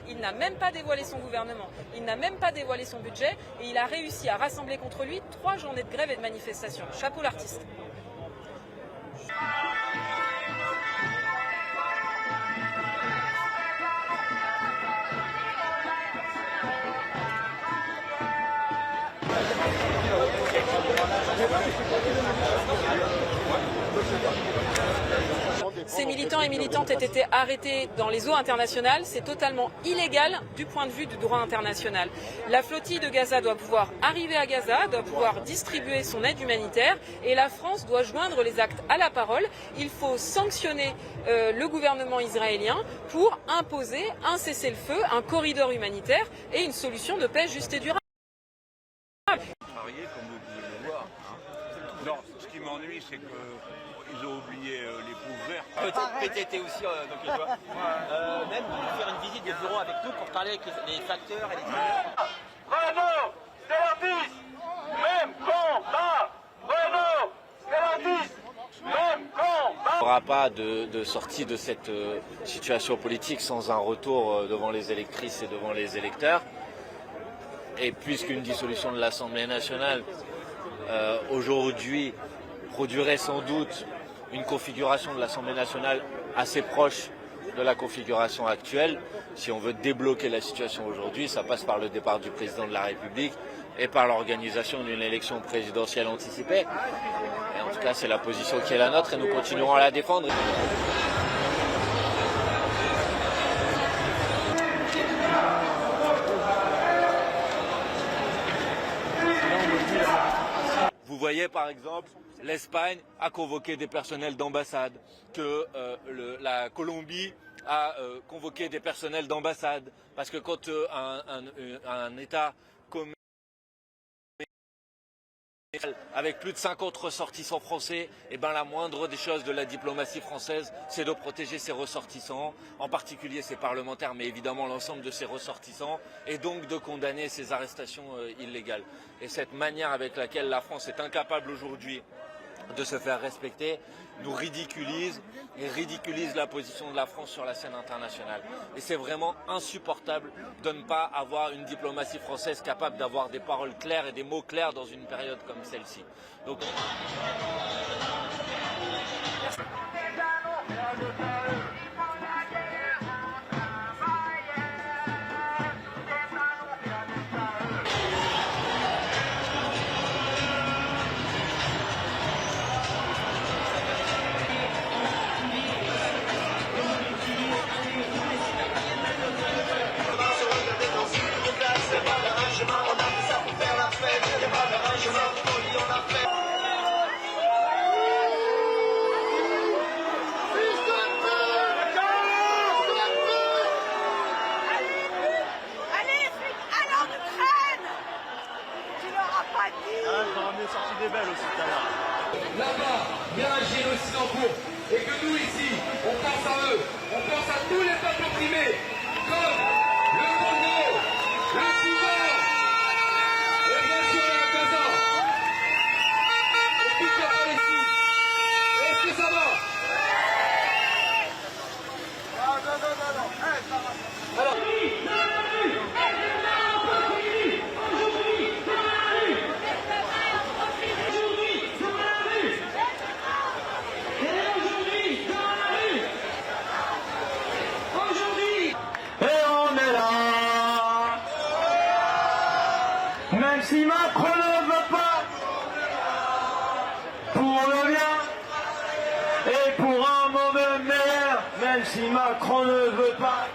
Il n'a même pas dévoilé son gouvernement, il n'a même pas dévoilé son budget et il a réussi à rassembler contre lui 3 journées de grève et de manifestation. Chapeau l'artiste. Ces militants et militantes aient été arrêtés dans les eaux internationales, c'est totalement illégal du point de vue du droit international. La flottille de Gaza doit pouvoir arriver à Gaza, doit pouvoir distribuer son aide humanitaire et la France doit joindre les actes à la parole. Il faut sanctionner le gouvernement israélien pour imposer un cessez-le-feu, un corridor humanitaire et une solution de paix juste et durable. Comme vous pouvez le voir. Non, ce qui m'ennuie, c'est qu'ils ont oublié les pauvres verts. Peut-être PTT aussi, donc les doigts. Même faire une visite de bureau avec nous pour parler avec les facteurs et les Renaud, Stellantis, même combat. Renaud, Stellantis, même combat. Il n'y aura pas de sortie de cette situation politique sans un retour devant les électrices et devant les électeurs. Et puisqu'une dissolution de l'Assemblée nationale aujourd'hui produirait sans doute une configuration de l'Assemblée nationale assez proche de la configuration actuelle, si on veut débloquer la situation aujourd'hui, ça passe par le départ du président de la République et par l'organisation d'une élection présidentielle anticipée. Et en tout cas, c'est la position qui est la nôtre et nous continuerons à la défendre. Vous voyez par exemple, l'Espagne a convoqué des personnels d'ambassade, que la Colombie a convoqué des personnels d'ambassade, parce que quand un État commercial avec plus de 50 ressortissants français, et ben la moindre des choses de la diplomatie française, c'est de protéger ses ressortissants, en particulier ses parlementaires, mais évidemment l'ensemble de ses ressortissants, et donc de condamner ces arrestations illégales. Et cette manière avec laquelle la France est incapable aujourd'hui de se faire respecter nous ridiculise et ridiculise la position de la France sur la scène internationale. Et c'est vraiment insupportable de ne pas avoir une diplomatie française capable d'avoir des paroles claires et des mots clairs dans une période comme celle-ci. Donc... Là-bas, il y a un génocide en cours. Et que nous ici, on pense à eux. On pense à tous les peuples opprimés. Comme le Congo, le Soudan, et bien sûr la Gaza. Et toute la Palestine. Est-ce que ça va? Non. Alors, même si Macron ne veut pas, pour le bien et pour un moment meilleur, même si Macron ne veut pas.